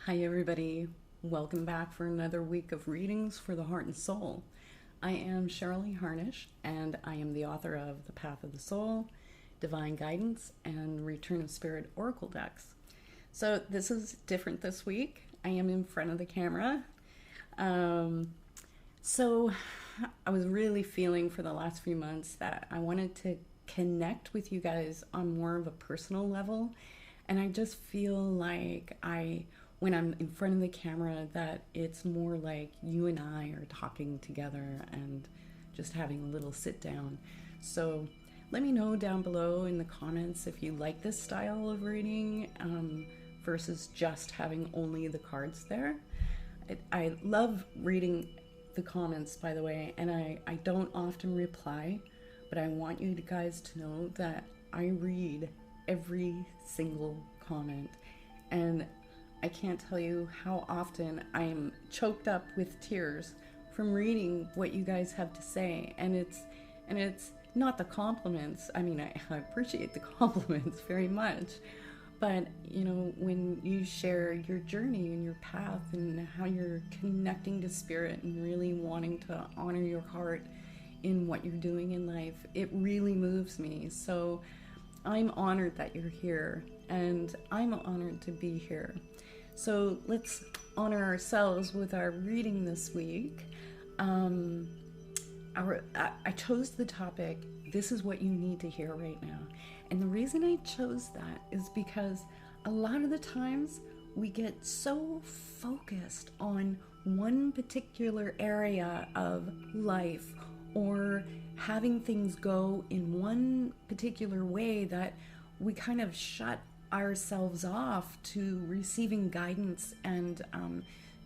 Hi, everybody. Welcome back for another week of readings for the heart and soul. I am Cheryl Harnish, and I am the author of The Path of the Soul, Divine Guidance, and Return of Spirit Oracle decks. So this is different this week. I am in front of the camera. So I was really feeling for the last few months that I wanted to connect with you guys on more of a personal level. And I just feel like when I'm in front of the camera, that it's more like you and I are talking together and just having a little sit down. So let me know down below in the comments if you like this style of reading versus just having only the cards there. I love reading the comments, by the way, and I don't often reply, but I want you guys to know that I read every single comment, and I can't tell you how often I'm choked up with tears from reading what you guys have to say. And it's not the compliments. I mean, I appreciate the compliments very much, but you know, when you share your journey and your path and how you're connecting to spirit and really wanting to honor your heart in what you're doing in life, it really moves me. So I'm honored that you're here, and I'm honored to be here. So let's honor ourselves with our reading this week. I chose the topic, this is what you need to hear right now. And the reason I chose that is because a lot of the times we get so focused on one particular area of life or having things go in one particular way that we kind of shut ourselves off to receiving guidance and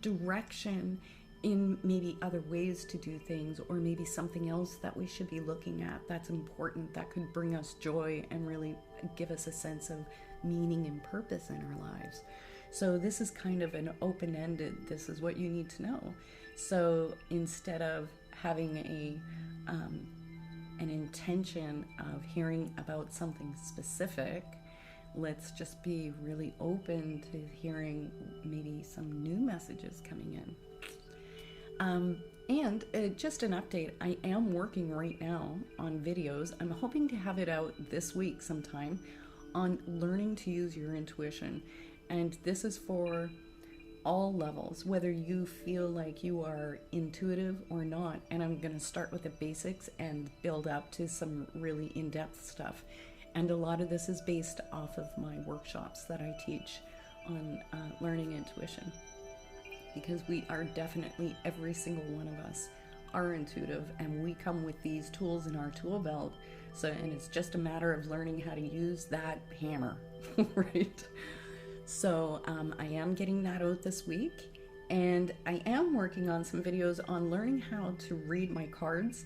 direction in maybe other ways to do things, or maybe something else that we should be looking at that's important, that could bring us joy and really give us a sense of meaning and purpose in our lives. So this is kind of an open-ended, this is what you need to know. So instead of having an intention of hearing about something specific, let's just be really open to hearing maybe some new messages coming in. And just an update, I am working right now on videos. I'm hoping to have it out this week sometime on learning to use your intuition. And this is for all levels, whether you feel like you are intuitive or not. And I'm going to start with the basics and build up to some really in-depth stuff. And a lot of this is based off of my workshops that I teach on learning intuition. Because we are definitely, every single one of us are intuitive, and we come with these tools in our tool belt. So, and it's just a matter of learning how to use that hammer, right? So I am getting that out this week, and I am working on some videos on learning how to read my cards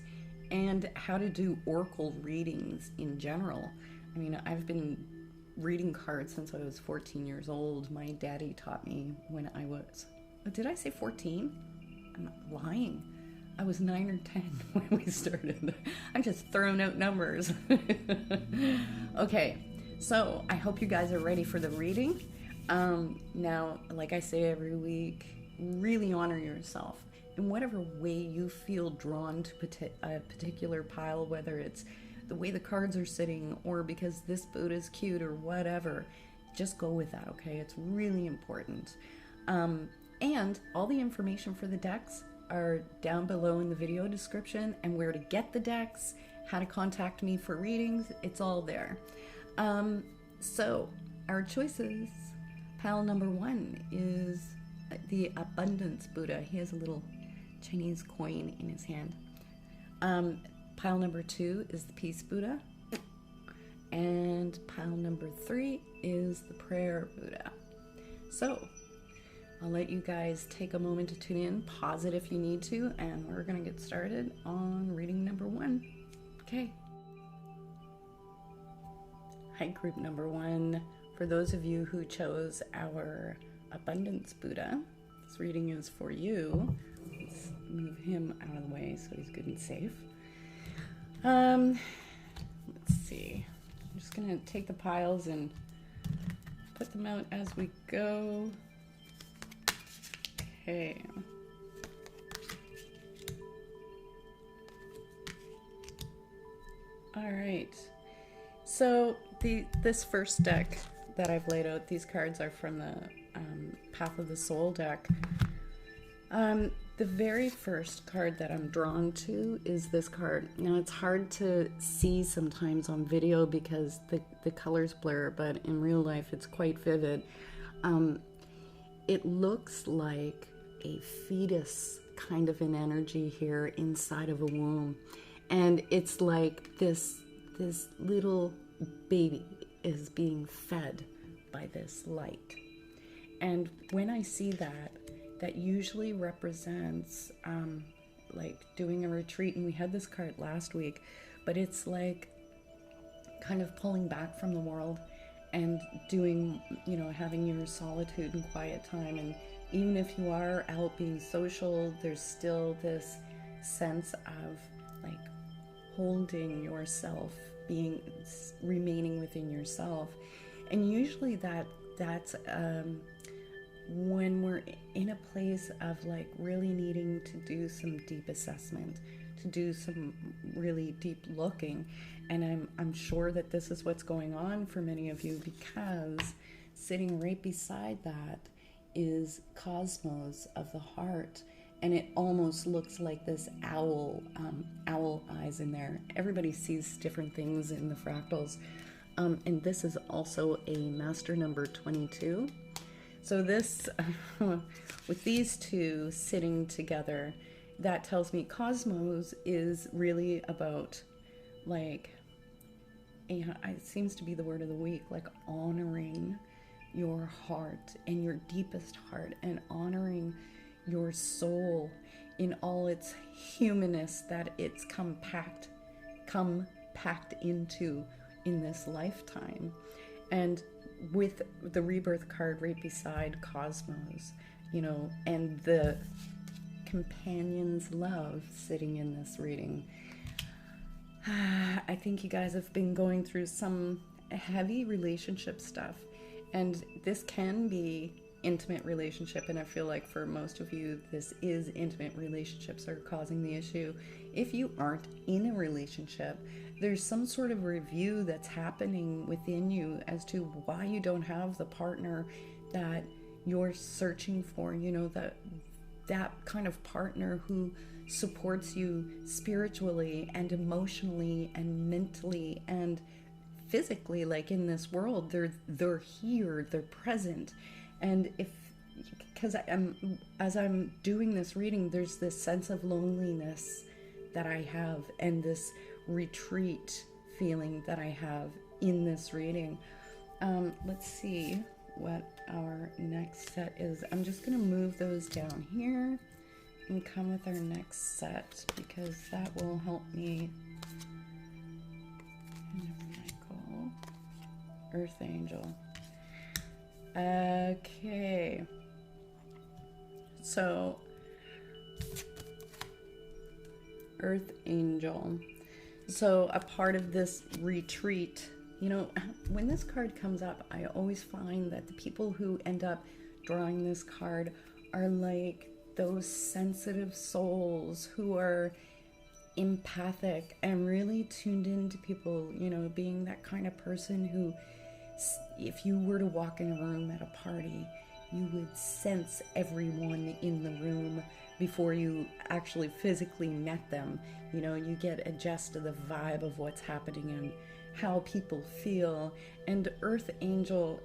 and how to do oracle readings in general. I mean, I've been reading cards since I was 14 years old. My daddy taught me when I was, did I say 14? I'm not lying. I was 9 or 10 when we started. I'm just throwing out numbers. Okay, so I hope you guys are ready for the reading. Now, like I say every week, really honor yourself in whatever way you feel drawn to a particular pile, whether it's the way the cards are sitting or because this boot is cute or whatever. Just go with that, okay? It's really important. And all the information for the decks are down below in the video description, and where to get the decks, how to contact me for readings, it's all there. So our choices, pile number 1 is the Abundance Buddha. He has a little Chinese coin in his hand. Pile number 2 is the Peace Buddha. And pile number 3 is the Prayer Buddha. So I'll let you guys take a moment to tune in, pause it if you need to, and we're going to get started on reading number 1. Okay. Hi, group number 1. For those of you who chose our Abundance Buddha, this reading is for you. Let's move him out of the way so he's good and safe. Let's see. I'm just going to take the piles and put them out as we go. Okay. All right. So this first deck that I've laid out, these cards are from the Path of the Soul deck. The very first card that I'm drawn to is this card. Now, it's hard to see sometimes on video because the colors blur, but in real life it's quite vivid. It looks like a fetus kind of an energy here inside of a womb. And it's like this little baby is being fed by this light. And when I see that, that usually represents like doing a retreat. And we had this card last week, but it's like kind of pulling back from the world and doing, having your solitude and quiet time. And even if you are out being social, there's still this sense of like holding yourself, remaining within yourself. And usually that's when we're in a place of like really needing to do some deep assessment, to do some really deep looking. And I'm sure that this is what's going on for many of you, because sitting right beside that is Cosmos of the heart. And it almost looks like this owl eyes in there. Everybody sees different things in the fractals. And this is also a master number 22. So this, with these two sitting together, that tells me Cosmos is really about, like, it seems to be the word of the week, like honoring your heart and your deepest heart, and honoring your soul in all its humanness that it's come packed into in this lifetime. And with the rebirth card right beside Cosmos, and the companion's love sitting in this reading, I think you guys have been going through some heavy relationship stuff, and this can be intimate relationship, and I feel like for most of you this is intimate relationships that are causing the issue. If you aren't in a relationship, there's some sort of review that's happening within you as to why you don't have the partner that you're searching for, that kind of partner who supports you spiritually and emotionally and mentally and physically. Like in this world, they're here, they're present. And because as I'm doing this reading, there's this sense of loneliness that I have, and this retreat feeling that I have in this reading. Let's see what our next set is. I'm just going to move those down here and come with our next set, because that will help me. Michael, Earth Angel. Okay, so Earth Angel. So a part of this retreat, when this card comes up, I always find that the people who end up drawing this card are like those sensitive souls who are empathic and really tuned into people, being that kind of person who, if you were to walk in a room at a party, you would sense everyone in the room before you actually physically met them. You get a gist of the vibe of what's happening and how people feel. And Earth Angel,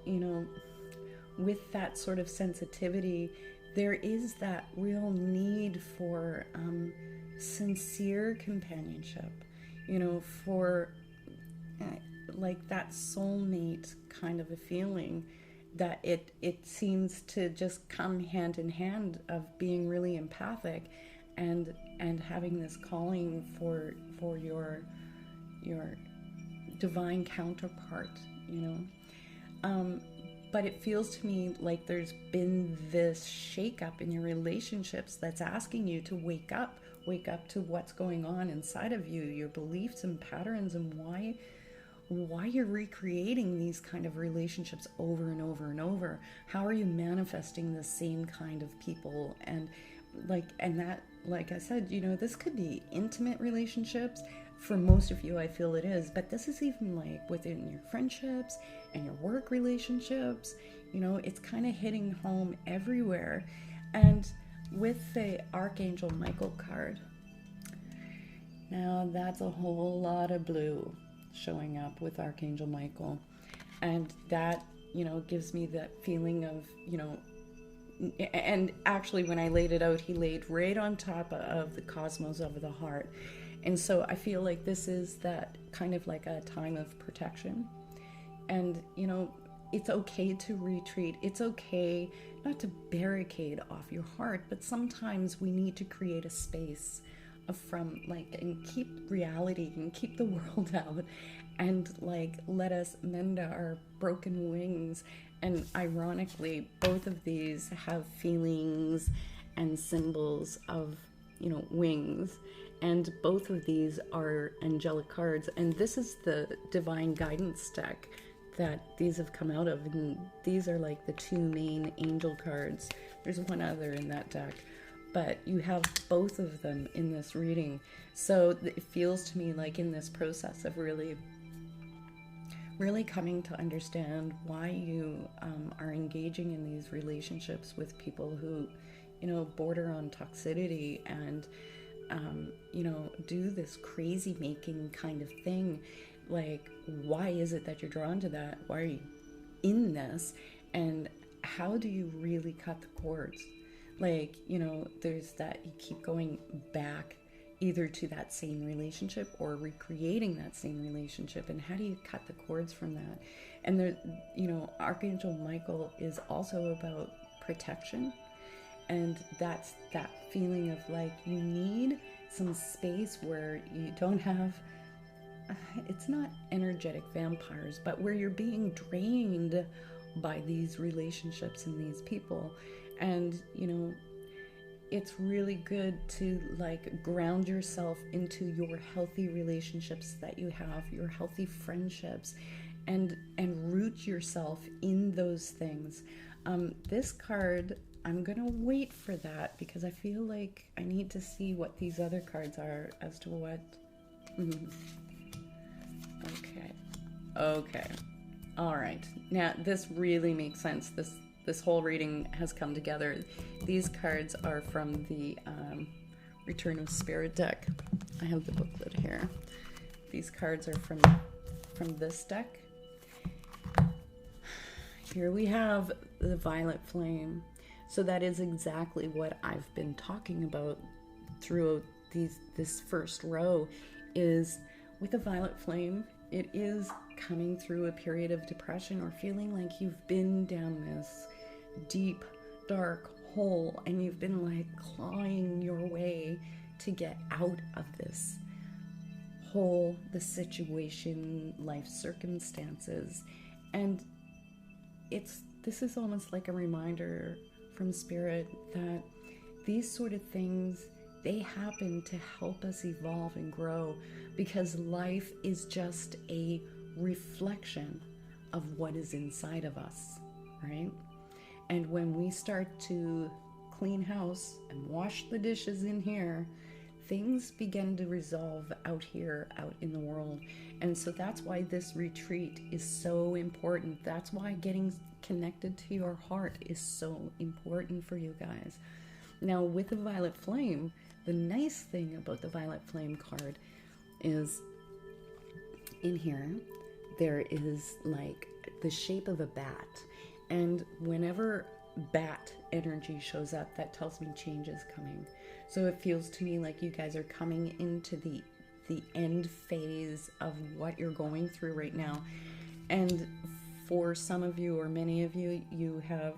with that sort of sensitivity, there is that real need for sincere companionship, for like that soulmate kind of a feeling, that it seems to just come hand in hand of being really empathic and having this calling for your divine counterpart, but it feels to me like there's been this shakeup in your relationships that's asking you to wake up to what's going on inside of you, your beliefs and patterns, and why you're recreating these kind of relationships over and over and over. How are you manifesting the same kind of people? And that, like I said, this could be intimate relationships. For most of you, I feel it is, but this is even like within your friendships and your work relationships. It's kind of hitting home everywhere. And with the Archangel Michael card, now that's a whole lot of blue showing up with Archangel Michael. And that, gives me that feeling of, and actually when I laid it out, he laid right on top of the cosmos of the heart. And so I feel like this is that kind of like a time of protection. And, it's okay to retreat. It's okay not to barricade off your heart, but sometimes we need to create a space and keep reality and keep the world out and let us mend our broken wings. And ironically, both of these have feelings and symbols of, wings. And both of these are angelic cards. And this is the divine guidance deck that these have come out of. And these are like the two main angel cards. There's one other in that deck, but you have both of them in this reading. So it feels to me like in this process of really coming to understand why you are engaging in these relationships with people who, border on toxicity and, do this crazy making kind of thing. Like, why is it that you're drawn to that? Why are you in this? And how do you really cut the cords? There's that you keep going back either to that same relationship or recreating that same relationship. And how do you cut the cords from that? And there, Archangel Michael is also about protection. And that's that feeling of like, you need some space where you don't have, it's not energetic vampires, but where you're being drained by these relationships and these people. And, it's really good to ground yourself into your healthy relationships that you have, your healthy friendships, and root yourself in those things. This card, I'm gonna wait for that because I feel like I need to see what these other cards are as to what. Okay. All right. Now this really makes sense. This whole reading has come together. These cards are from the Return of Spirit deck. I have the booklet here. These cards are from this deck. Here we have the Violet Flame. So that is exactly what I've been talking about throughout this first row, is with the Violet Flame, it is coming through a period of depression or feeling like you've been down this deep, dark hole and you've been clawing your way to get out of this hole, the situation, life circumstances. And this is almost like a reminder from Spirit that these sort of things, they happen to help us evolve and grow, because life is just a reflection of what is inside of us, right? And when we start to clean house and wash the dishes in here, things begin to resolve out here, out in the world. And so that's why this retreat is so important. That's why getting connected to your heart is so important for you guys. Now, with the Violet Flame, the nice thing about the Violet Flame card is in here, there is the shape of a bat. And whenever bat energy shows up, that tells me change is coming. So it feels to me like you guys are coming into the end phase of what you're going through right now. And for some of you, or many of you, you have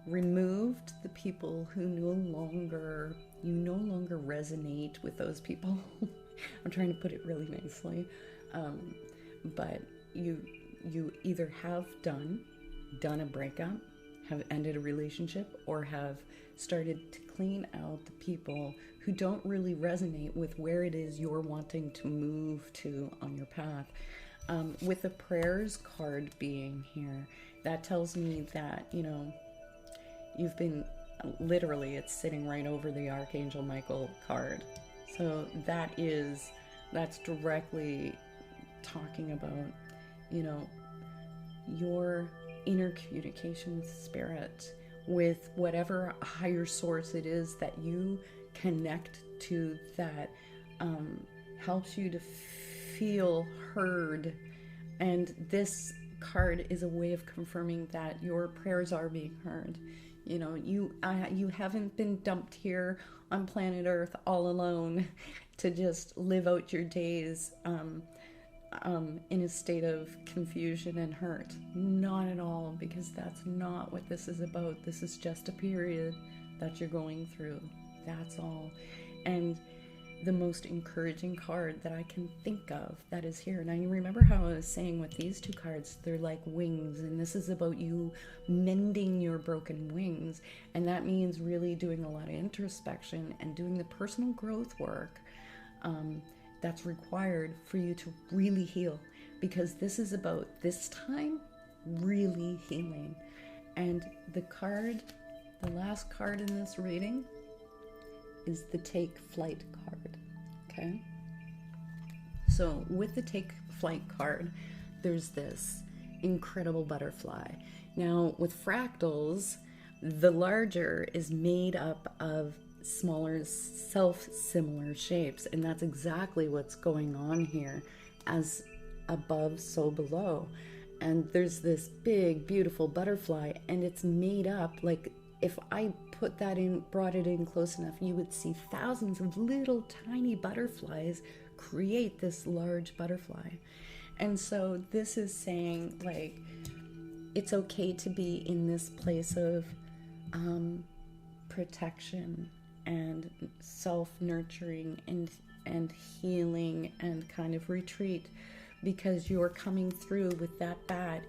removed the people who no longer resonate with those people. I'm trying to put it really nicely. But you either have done a breakup, have ended a relationship, or have started to clean out the people who don't really resonate with where it is you're wanting to move to on your path. With the prayers card being here, that tells me that, you've been, literally, it's sitting right over the Archangel Michael card. So that's directly talking about, your inner communication with spirit, with whatever higher source it is that you connect to, that helps you to feel heard. And this card is a way of confirming that your prayers are being heard. You haven't been dumped here on planet Earth all alone to just live out your days in a state of confusion and hurt. Not at all, because that's not what this is about. This is just a period that you're going through. That's all. And the most encouraging card that I can think of that is here. Now, you remember how I was saying with these two cards, they're like wings, and this is about you mending your broken wings. And that means really doing a lot of introspection and doing the personal growth work that's required for you to really heal, because this is about this time really healing. And the last card in this reading is the Take Flight card. Okay, so with the Take Flight card, there's this incredible butterfly. Now, with fractals, the larger is made up of smaller self-similar shapes, and that's exactly what's going on here. As above, so below. And there's this big, beautiful butterfly, and it's made up, like, if I brought it in close enough, you would see thousands of little tiny butterflies create this large butterfly. And so this is saying, like, it's okay to be in this place of protection and self-nurturing and healing and kind of retreat, because you're coming through with that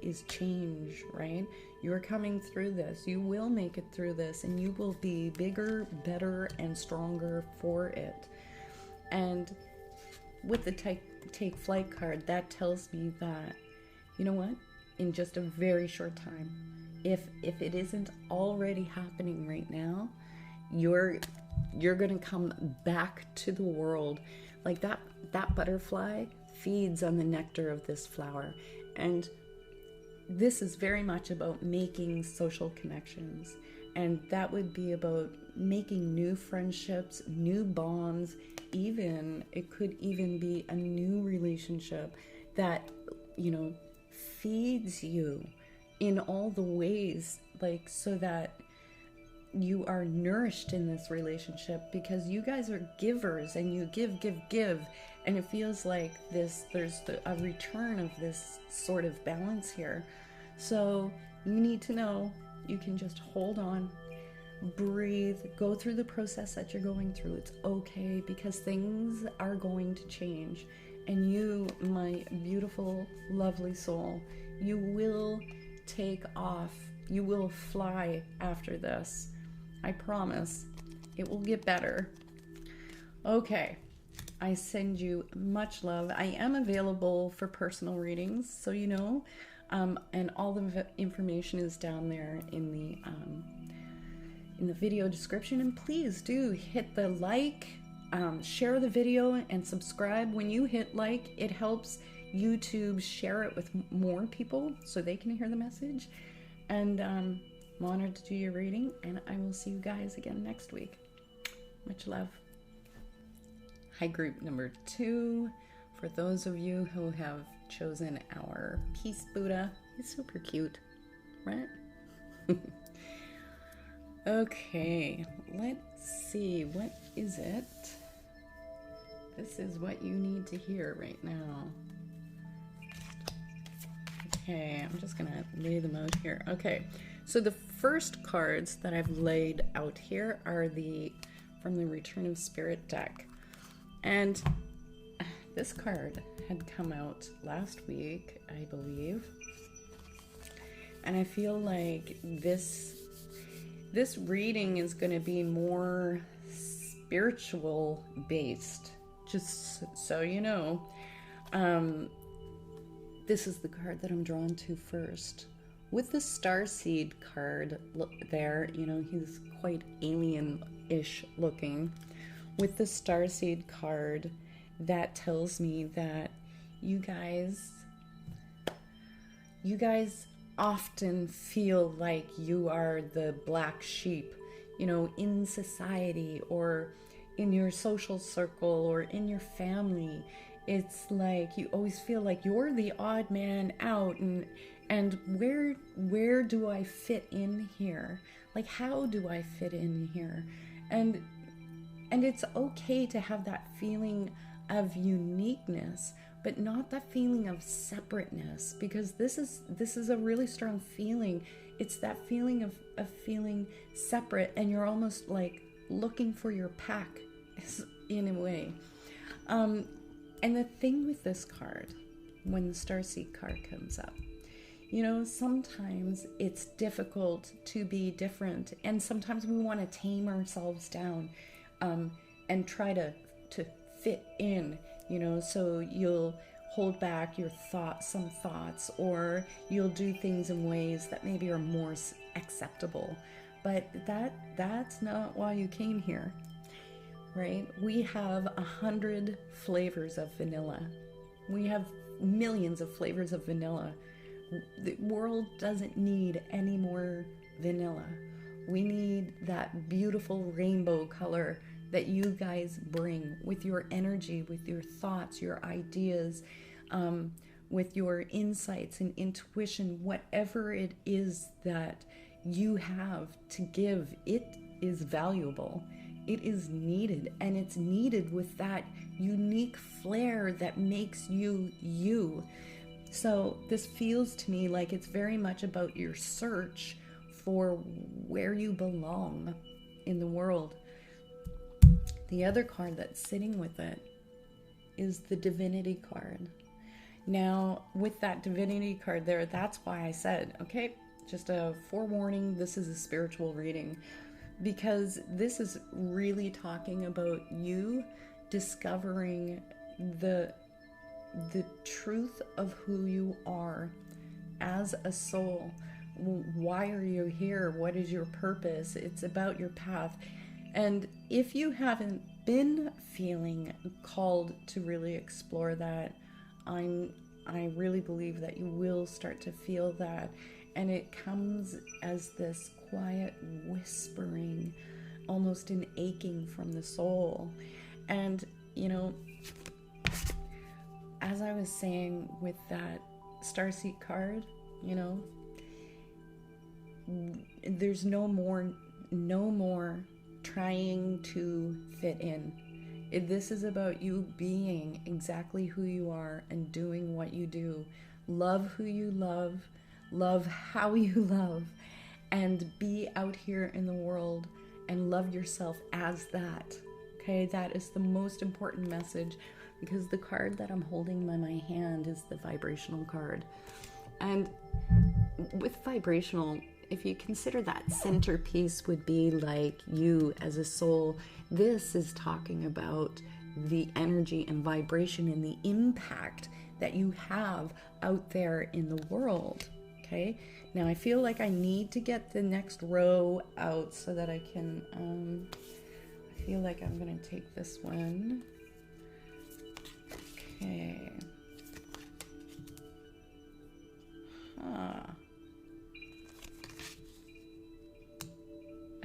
is change, right? You're coming through this. You will make it through this, and you will be bigger, better, and stronger for it. And with the take Flight card, that tells me that, you know what? In just a very short time, if it isn't already happening right now, you're going to come back to the world. Like that butterfly feeds on the nectar of this flower. And this is very much about making social connections. And that would be about making new friendships, new bonds. It could even be a new relationship that, feeds you in all the ways, like, so that you are nourished in this relationship, because you guys are givers and you give, and it feels like there's a return of this sort of balance here. So you need to know you can just hold on, breathe, go through the process that you're going through. It's okay, because things are going to change, and you, my beautiful, lovely soul, you will take off. You will fly after this. I promise. It will get better. Okay. I send you much love. I am available for personal readings, so you know. And all the information is down there in the video description. And please do hit the like, share the video, and subscribe. When you hit like, it helps YouTube share it with more people so they can hear the message. And I'm honored to do your reading, and I will see you guys again next week. Much love. Hi, group number 2. For those of you who have chosen our Peace Buddha, he's super cute, right? Okay, let's see. What is it? This is what you need to hear right now. Okay, I'm just gonna lay them out here. Okay, so the first cards that I've laid out here are from the Return of Spirit deck. And this card had come out last week, I believe. And I feel like this reading is going to be more spiritual based, just so you know. this is the card that I'm drawn to first. With the Starseed card, look there, you know, he's quite alien-ish looking. With the Starseed card, that tells me that you guys often feel like you are the black sheep, you know, in society or in your social circle or in your family. It's like you always feel like you're the odd man out, and where do I fit in here? Like, how do I fit in here? And it's okay to have that feeling of uniqueness, but not that feeling of separateness, because this is a really strong feeling. It's that feeling of feeling separate, and you're almost like looking for your pack in a way. And the thing with this card, when the Starseed card comes up, you know, sometimes it's difficult to be different, and sometimes we want to tame ourselves down and try to fit in, you know, so you'll hold back your some thoughts, or you'll do things in ways that maybe are more acceptable. But that's not why you came here, right? We have 100 flavors of vanilla. We have millions of flavors of vanilla. The world doesn't need any more vanilla. We need that beautiful rainbow color that you guys bring with your energy, with your thoughts, your ideas, with your insights and intuition, whatever it is that you have to give. It is valuable. It is needed, and it's needed with that unique flair that makes you you. So this feels to me like it's very much about your search for where you belong in the world. The other card that's sitting with it is the Divinity card. Now, with that Divinity card there, that's why I said, okay, just a forewarning, this is a spiritual reading, because this is really talking about you discovering the truth of who you are as a soul. Why are you here? What is your purpose? It's about your path. And if you haven't been feeling called to really explore that, I really believe that you will start to feel that. And it comes as this quiet whispering, almost an aching from the soul. And, you know, as I was saying with that Starseed card, you know, there's no more trying to fit in. This is about you being exactly who you are and doing what you do. Love who you love how you love, and be out here in the world and love yourself as that. Okay, that is the most important message, because the card that I'm holding by my hand is the vibrational card. And with vibrational, if you consider that centerpiece would be like you as a soul, this is talking about the energy and vibration and the impact that you have out there in the world. Okay, now I feel like I need to get the next row out so that I can, I feel like I'm going to take this one. Okay.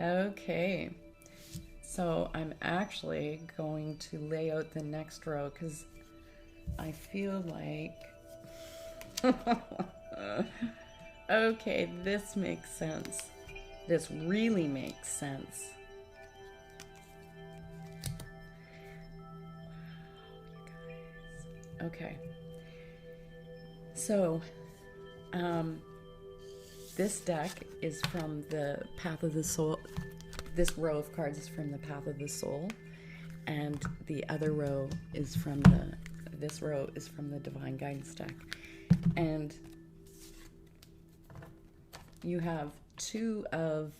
Okay, so I'm actually going to lay out the next row because I feel like okay, this makes sense. This really makes sense. Okay, so this deck is from the Path of the Soul. This row of cards is from the Path of the Soul, and the other row is from this row is from the Divine Guidance deck. And you have two of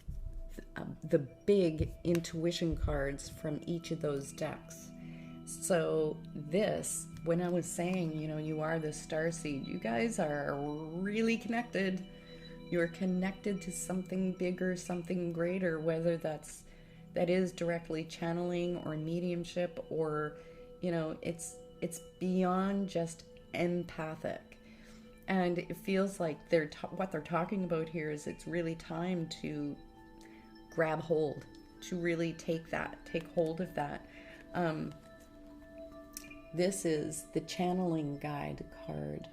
the big intuition cards from each of those decks. So this when I was saying, you are the star seed, you guys are really connected. You're connected to something bigger, something greater, whether that is directly channeling or mediumship, or it's beyond just empathic. And it feels like what they're talking about here is it's really time to grab hold, to really take hold of that. This is the channeling guide card.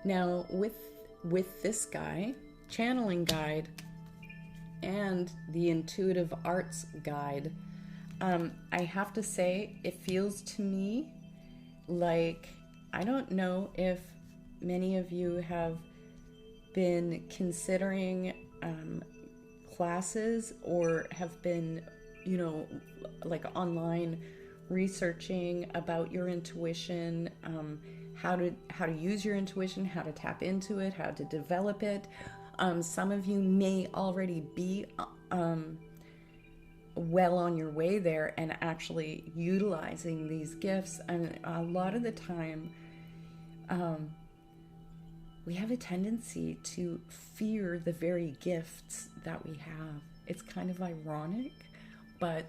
Now with this guy, channeling guide, and the intuitive arts guide, I have to say, it feels to me like, I don't know if many of you have been considering classes, or have been, like online researching about your intuition, how to use your intuition, how to tap into it, how to develop it. Some of you may already be well on your way there and actually utilizing these gifts. And a lot of the time, we have a tendency to fear the very gifts that we have. It's kind of ironic, but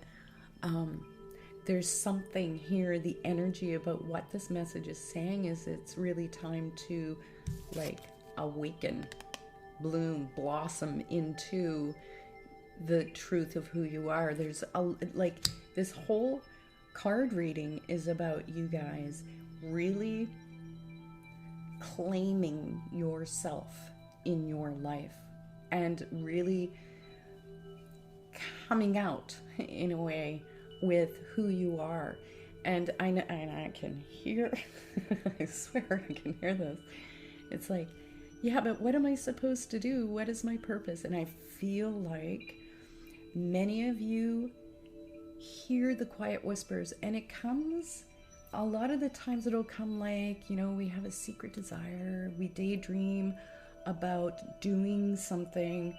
there's something here. The energy about what this message is saying is it's really time to like awaken, bloom, blossom into the truth of who you are. There's this whole card reading is about you guys really claiming yourself in your life and really coming out in a way with who you are. And I can hear I swear I can hear this. It's like, yeah, but what am I supposed to do? What is my purpose? And I feel like many of you hear the quiet whispers, and it comes, a lot of the times it'll come like, we have a secret desire, we daydream about doing something,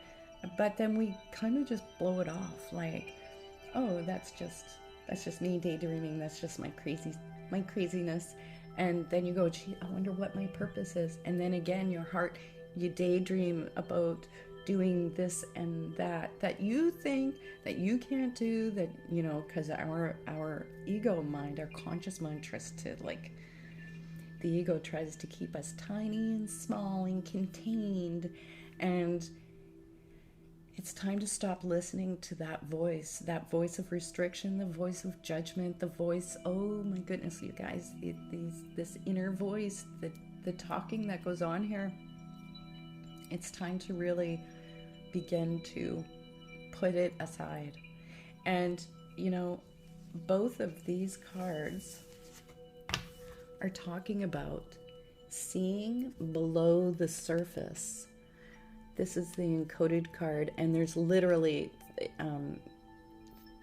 but then we kind of just blow it off like, oh, that's just me daydreaming, that's just my craziness. And then you go, gee, I wonder what my purpose is. And then again, your heart, you daydream about doing this and that you think that you can't do, that, because our ego mind, our conscious mind tries to, like, the ego tries to keep us tiny and small and contained. And it's time to stop listening to that voice of restriction, the voice of judgment, the voice, oh my goodness, you guys, this inner voice, the talking that goes on here. It's time to really begin to put it aside. And, both of these cards are talking about seeing below the surface. This is the encoded card, and there's literally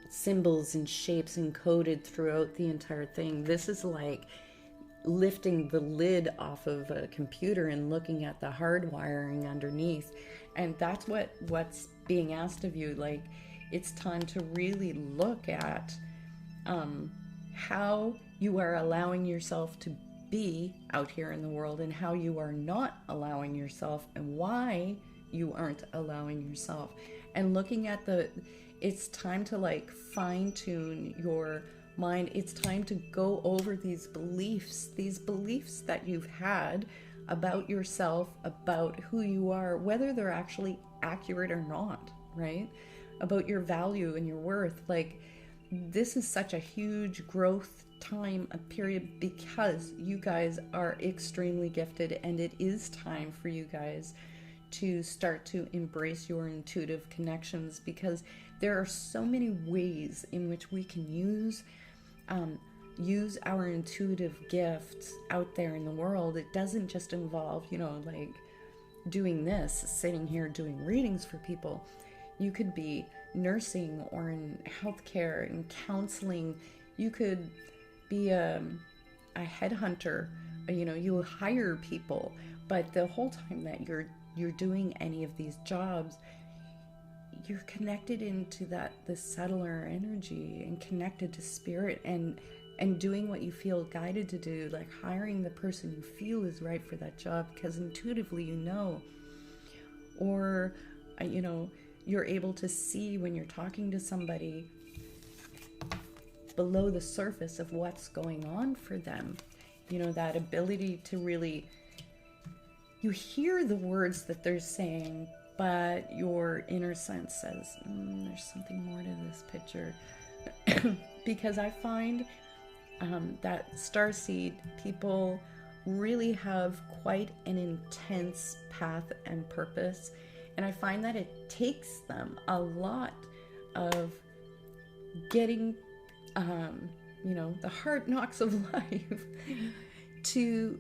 symbols and shapes encoded throughout the entire thing. This is like lifting the lid off of a computer and looking at the hardwiring underneath. And that's what's being asked of you. Like, it's time to really look at how you are allowing yourself to be out here in the world, and how you are not allowing yourself, and why you aren't allowing yourself. And looking at it's time to like fine tune your mind. It's time to go over these beliefs that you've had about yourself, about who you are, whether they're actually accurate or not, right? About your value and your worth. Like, this is such a huge growth time, a period, because you guys are extremely gifted, and it is time for you guys to start to embrace your intuitive connections, because there are so many ways in which we can use our intuitive gifts out there in the world. It doesn't just involve, like doing this, sitting here doing readings for people. You could be nursing or in healthcare and counseling. You could be a headhunter. You hire people, but the whole time that you're doing any of these jobs, you're connected into the subtler energy and connected to spirit, and and doing what you feel guided to do, like hiring the person you feel is right for that job because intuitively you know. Or, you're able to see when you're talking to somebody below the surface of what's going on for them. That ability to really, you hear the words that they're saying, but your inner sense says, there's something more to this picture. Because I find that starseed people really have quite an intense path and purpose. And I find that it takes them a lot of getting, the hard knocks of life to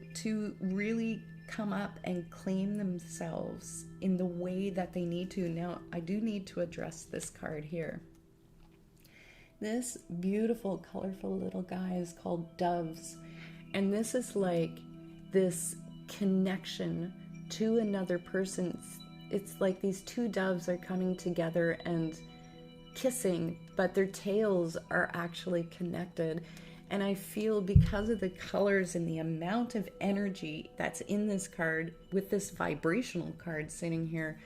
really come up and claim themselves in the way that they need to. Now, I do need to address this card here. This beautiful, colorful little guy is called Doves. And this is like this connection to another person. It's like these two doves are coming together and kissing, but their tails are actually connected. And I feel because of the colors and the amount of energy that's in this card, with this vibrational card sitting here,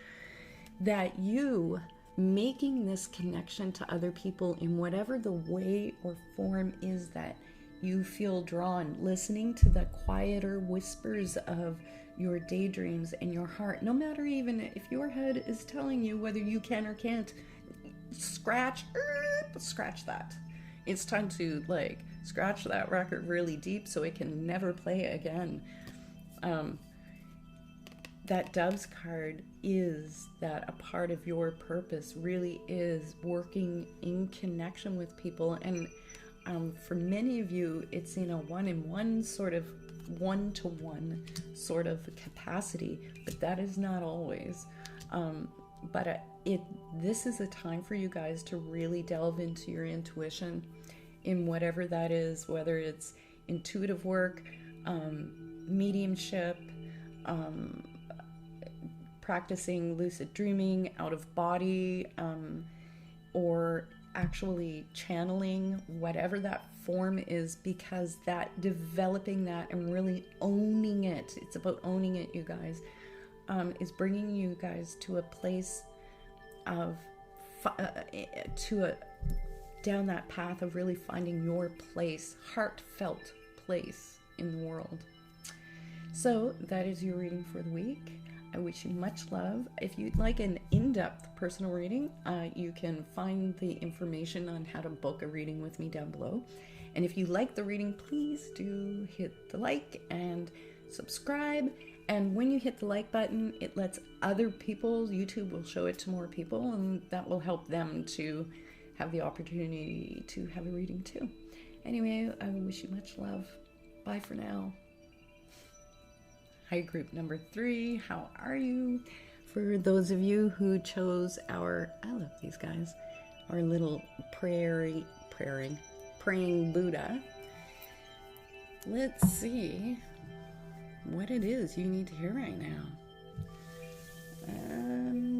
that you making this connection to other people in whatever the way or form is that you feel drawn, listening to the quieter whispers of your daydreams and your heart, no matter even if your head is telling you whether you can or can't, scratch that. It's time to scratch that record really deep so it can never play again. That Doves card is that a part of your purpose really is working in connection with people. And for many of you, it's in a one-on-one sort of one-to-one sort of capacity, but that is not always. This is a time for you guys to really delve into your intuition in whatever that is, whether it's intuitive work, mediumship, practicing lucid dreaming, out of body, or actually channeling, whatever that form is, because that developing that and really owning it, it's about owning it, you guys, is bringing you guys to a place of down that path of really finding your place, heartfelt place in the world. So that is your reading for the week. I wish you much love. If you'd like an in-depth personal reading, you can find the information on how to book a reading with me down below. And if you like the reading, please do hit the like and subscribe. And when you hit the like button, it lets other people, YouTube will show it to more people, and that will help them to have the opportunity to have a reading too. Anyway, I wish you much love. Bye for now. Hi, group number 3. How are you? For those of you who chose I love these guys, our little praying Buddha. Let's see what it is you need to hear right now.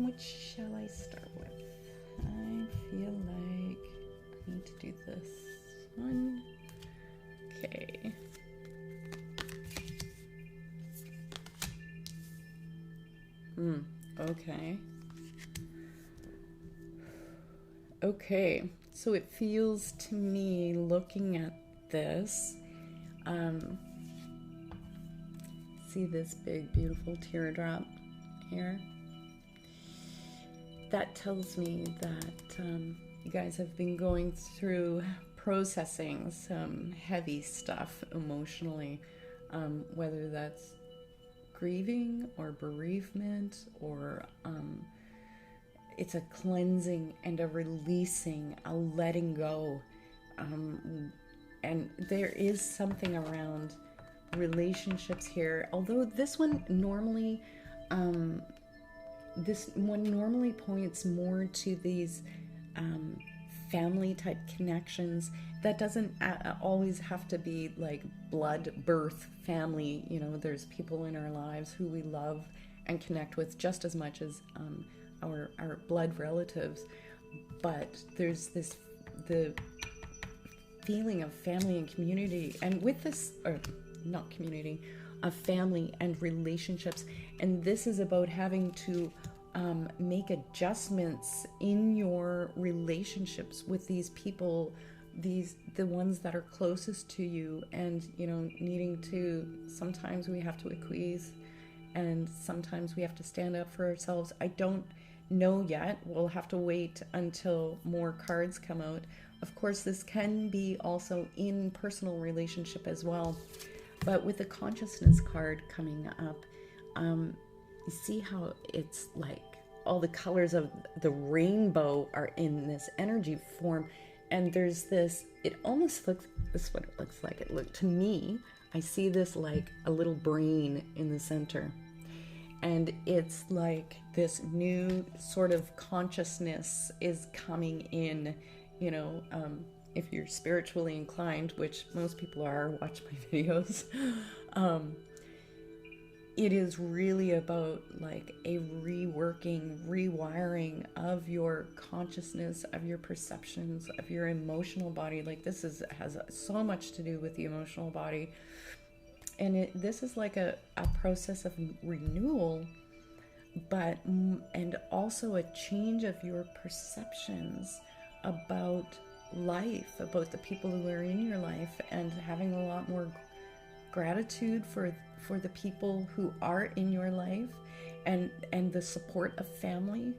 Which shall I start with? I feel like I need to do this one. Okay. Okay, so it feels to me, looking at this, see this big beautiful teardrop here? That tells me that you guys have been going through processing some heavy stuff emotionally, whether that's grieving or bereavement, or it's a cleansing and a releasing, a letting go, and there is something around relationships here, although this one normally points more to these family type connections. That doesn't always have to be like blood birth family. There's people in our lives who we love and connect with just as much as our blood relatives, but there's the feeling of family and community, and with this, or not community, of family and relationships. And this is about having to make adjustments in your relationships with these people, the ones that are closest to you, and needing to, sometimes we have to acquiesce, and sometimes we have to stand up for ourselves. I don't know yet. We'll have to wait until more cards come out. Of course, this can be also in personal relationship as well. But with the consciousness card coming up, you see how it's like all the colors of the rainbow are in this energy form. And there's this, it almost looks, this is what it looks like. It looked to me, I see this like a little brain in the center. And it's like this new sort of consciousness is coming in, if you're spiritually inclined, which most people are, watch my videos. It is really about like a rewiring of your consciousness, of your perceptions, of your emotional body. Like this has so much to do with the emotional body. And this is like a process of renewal, and also a change of your perceptions about life, about the people who are in your life, and having a lot more gratitude for the people who are in your life, and the support of family.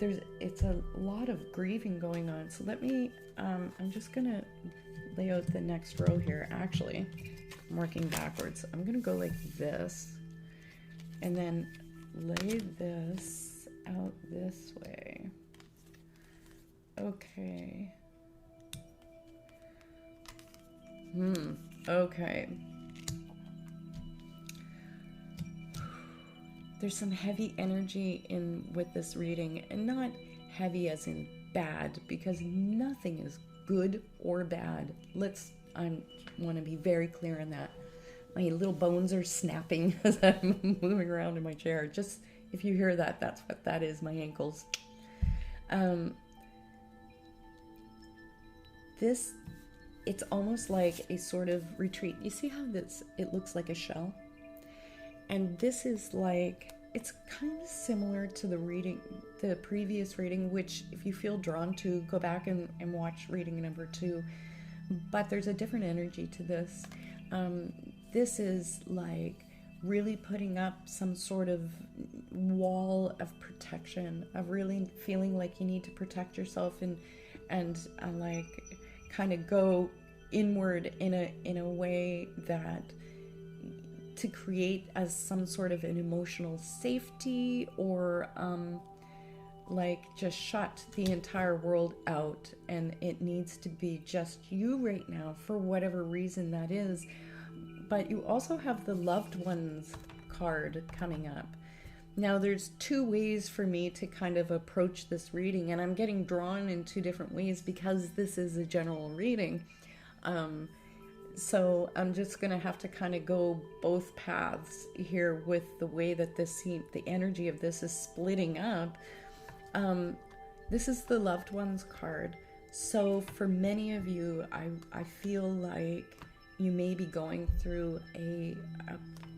It's a lot of grieving going on. So let me, I'm just gonna lay out the next row here. Actually, I'm working backwards. I'm gonna go like this, and then lay this out this way. Okay. Okay. There's some heavy energy in with this reading, and not heavy as in bad, because nothing is good or bad. I want to be very clear on that. My little bones are snapping as I'm moving around in my chair. Just if you hear that, that's what that is, my ankles. It's almost like a sort of retreat. You see how it looks like a shell? And this is like, it's kind of similar to the previous reading, which if you feel drawn to, go back and watch reading number 2. But there's a different energy to this. This is like really putting up some sort of wall of protection, of really feeling like you need to protect yourself, and like kind of go inward in a way that to create as some sort of an emotional safety, or like just shut the entire world out, and it needs to be just you right now for whatever reason that is. But you also have the loved ones card coming up. Now there's 2 ways for me to kind of approach this reading, and I'm getting drawn in 2 different ways because this is a general reading. So I'm just going to have to kind of go both paths here with the way that the energy of this is splitting up. This is the loved ones card. So for many of you, I feel like you may be going through a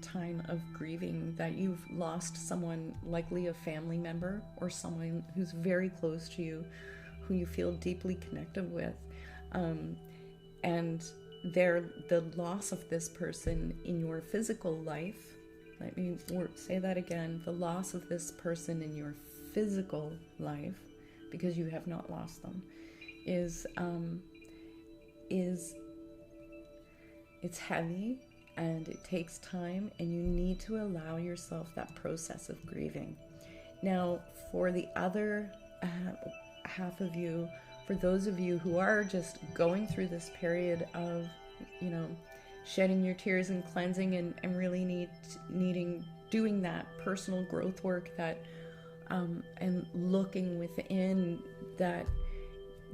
time of grieving, that you've lost someone, likely a family member or someone who's very close to you, who you feel deeply connected with. And the loss of this person in your physical life, let me say that again, the loss of this person in your physical life, because you have not lost them, is it's heavy, and it takes time, and you need to allow yourself that process of grieving. Now, for the other half of you, for those of you who are just going through this period of, shedding your tears and cleansing, and really doing that personal growth work, that and looking within, that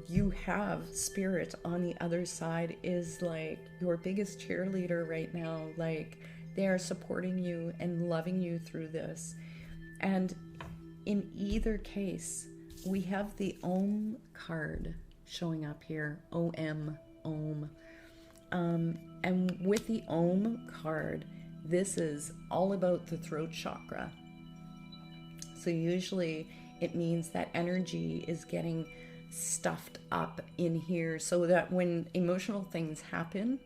you have spirit on the other side is like your biggest cheerleader right now. Like, they are supporting you and loving you through this. And in either case, we have the Om card showing up here. OM, Om. And with the Om card, this is all about the throat chakra. So usually it means that energy is getting stuffed up in here, so that when emotional things happen,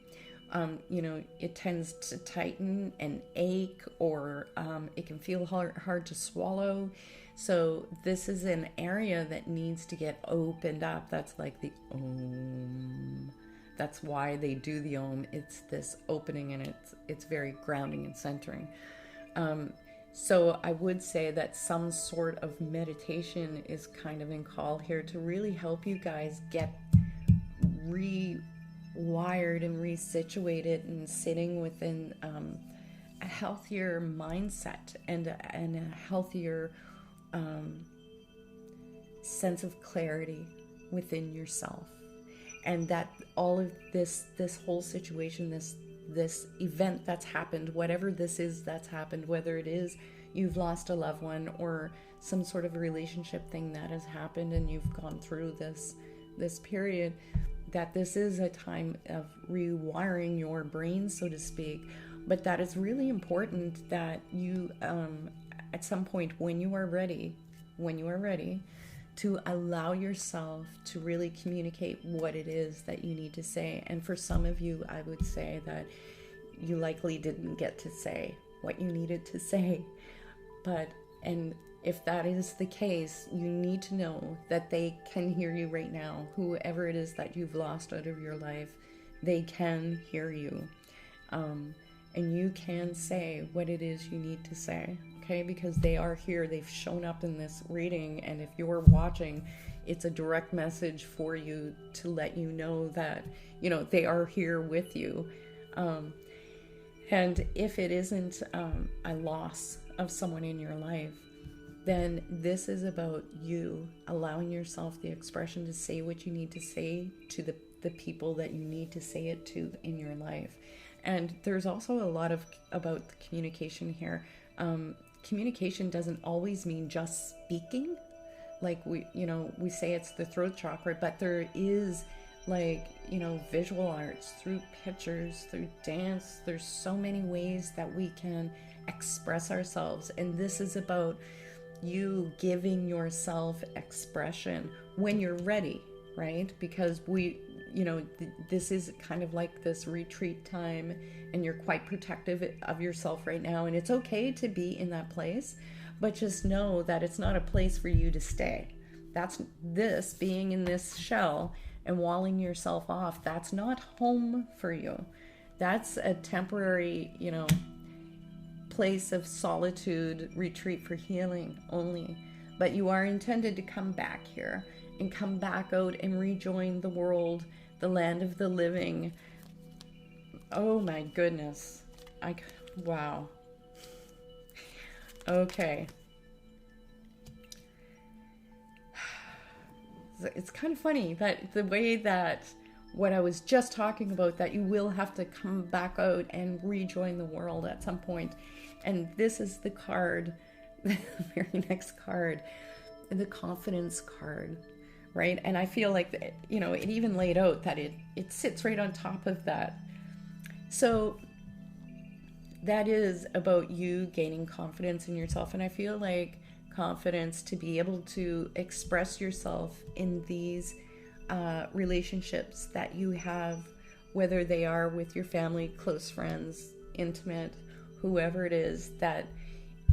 it tends to tighten and ache, or it can feel hard to swallow. So this is an area that needs to get opened up. That's like the Om. That's why they do the Om. It's this opening, and it's very grounding and centering. So I would say that some sort of meditation is kind of in call here to really help you guys get rewired and resituated and sitting within a healthier mindset and a healthier sense of clarity within yourself. And that all of this whole situation, this event that's happened, whatever this is that's happened, whether it is you've lost a loved one or some sort of relationship thing that has happened and you've gone through this period, that this is a time of rewiring your brain, so to speak. But that it's really important that you at some point when you are ready to allow yourself to really communicate what it is that you need to say. And for some of you, I would say that you likely didn't get to say what you needed to say. And if that is the case, you need to know that they can hear you right now. Whoever it is that you've lost out of your life, they can hear you. And you can say what it is you need to say. Okay, because they are here. They've shown up in this reading, and if you're watching, it's a direct message for you to let you know that, they are here with you. And if it isn't a loss of someone in your life, then this is about you allowing yourself the expression to say what you need to say to the people that you need to say it to in your life. And there's also a lot about the communication here. Communication doesn't always mean just speaking. Like we say it's the throat chakra, but there is visual arts, through pictures, through dance. There's so many ways that we can express ourselves. And this is about you giving yourself expression when you're ready, right? Because this is kind of like this retreat time, and you're quite protective of yourself right now, and it's okay to be in that place, but just know that it's not a place for you to stay. That's this being in this shell and walling yourself off. That's not home for you. That's a temporary, place of solitude, retreat for healing only. But you are intended to come back here and come back out and rejoin the world, the land of the living. Oh my goodness. Wow. Okay. It's kind of funny that the way that what I was just talking about, that you will have to come back out and rejoin the world at some point. And this is the card, the very next card, the confidence card. Right? And I feel like, it even laid out that it sits right on top of that. So that is about you gaining confidence in yourself. And I feel like confidence to be able to express yourself in these relationships that you have, whether they are with your family, close friends, intimate, whoever it is,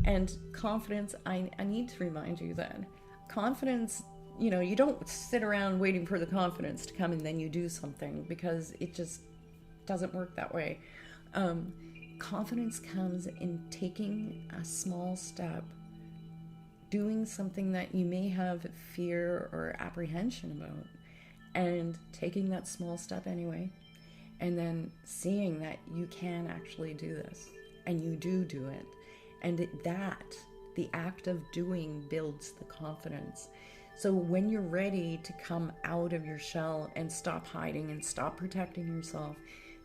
and confidence, I need to remind you that confidence, you don't sit around waiting for the confidence to come and then you do something, because it just doesn't work that way. Confidence comes in taking a small step, doing something that you may have fear or apprehension about, and taking that small step anyway, and then seeing that you can actually do this, and you do it. And the act of doing builds the confidence. So when you're ready to come out of your shell and stop hiding and stop protecting yourself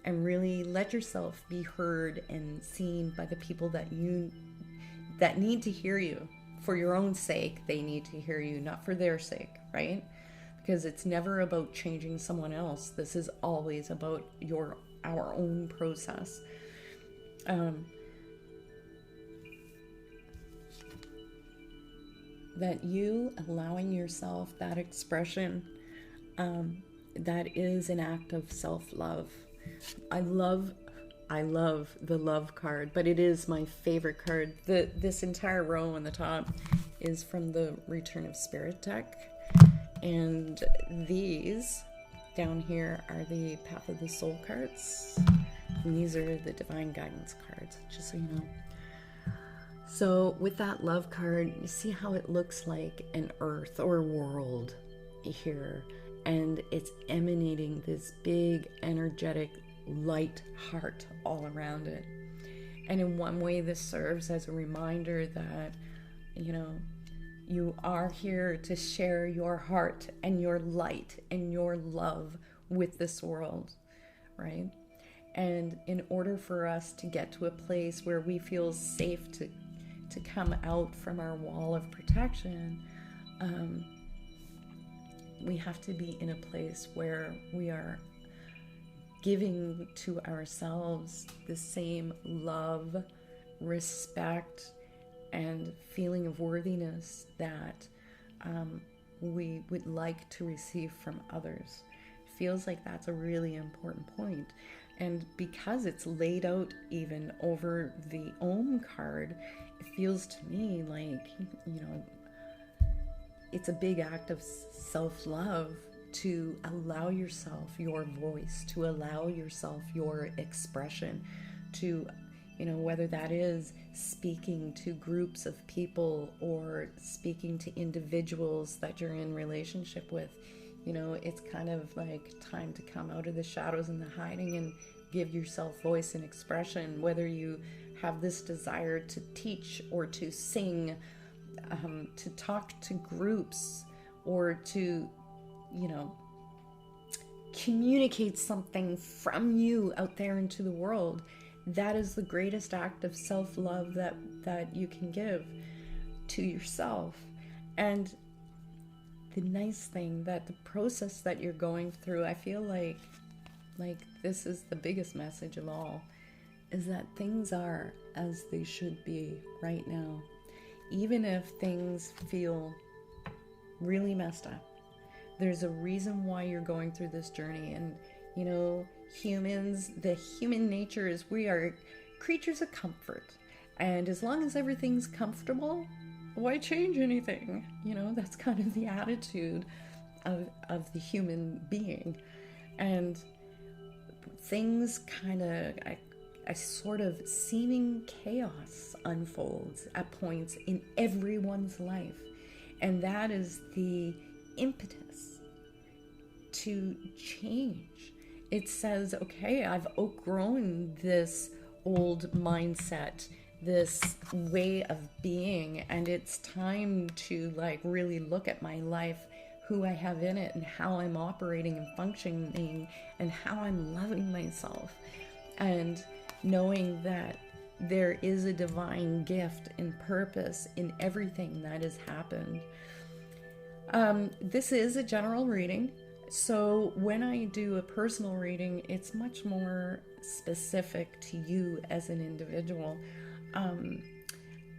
and really let yourself be heard and seen by the people that need to hear you, for your own sake, they need to hear you, not for their sake, right? because it's never about changing someone else. This is always about our own process. That you allowing yourself that expression, that is an act of self-love. I love the love card, but it is my favorite card. This entire row on the top is from the Return of Spirit deck, and these down here are the Path of the Soul cards, and these are the Divine Guidance cards, just so you know. So with that love card, you see how it looks like an earth or world here, and it's emanating this big energetic light heart all around it. And in one way, this serves as a reminder that, you are here to share your heart and your light and your love with this world, right? And in order for us to get to a place where we feel safe to come out from our wall of protection, we have to be in a place where we are giving to ourselves the same love, respect, and feeling of worthiness that we would like to receive from others. It feels like that's a really important point. And because it's laid out even over the Om card, it feels to me like, it's a big act of self-love to allow yourself your voice, to allow yourself your expression, to, whether that is speaking to groups of people or speaking to individuals that you're in relationship with. It's kind of like time to come out of the shadows and the hiding and give yourself voice and expression, whether you have this desire to teach or to sing, to talk to groups, or to, communicate something from you out there into the world. That is the greatest act of self-love that you can give to yourself. And the nice thing, that the process that you're going through, I feel like this is the biggest message of all, is that things are as they should be right now. Even if things feel really messed up, there's a reason why you're going through this journey. And humans, the human nature is we are creatures of comfort, and as long as everything's comfortable, why change anything? That's kind of the attitude of the human being. And things kind of, a sort of seeming chaos unfolds at points in everyone's life. And that is the impetus to change. It says, okay, I've outgrown this old mindset, this way of being, and it's time to really look at my life, who I have in it, and how I'm operating and functioning, and how I'm loving myself, and knowing that there is a divine gift and purpose in everything that has happened. This is a general reading, so when I do a personal reading, it's much more specific to you as an individual.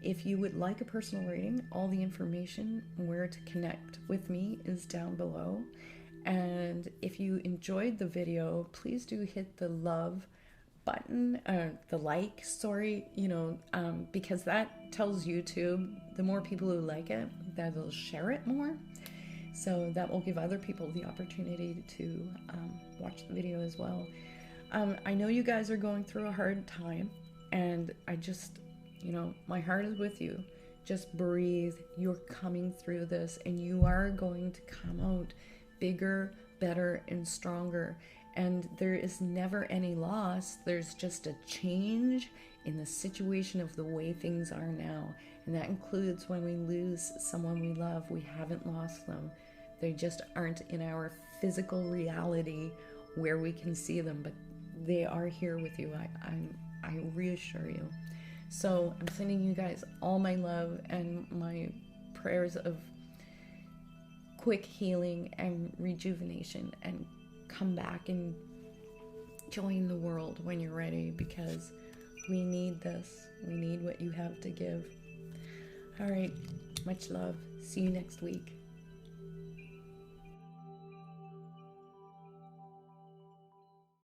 If you would like a personal reading, all the information where to connect with me is down below. And if you enjoyed the video, please do hit the love button, the like, because that tells YouTube, the more people who like it, that will share it more. So that will give other people the opportunity to watch the video as well. I know you guys are going through a hard time, and I just, my heart is with you. Just breathe. You're coming through this, and you are going to come out bigger, better, and stronger. And there is never any loss. There's just a change in the situation of the way things are now. And that includes when we lose someone we love. We haven't lost them. They just aren't in our physical reality where we can see them, but they are here with you. I reassure you. So I'm sending you guys all my love and my prayers of quick healing and rejuvenation, and come back and join the world when you're ready, because we need this. We need what you have to give. All right, much love. See you next week.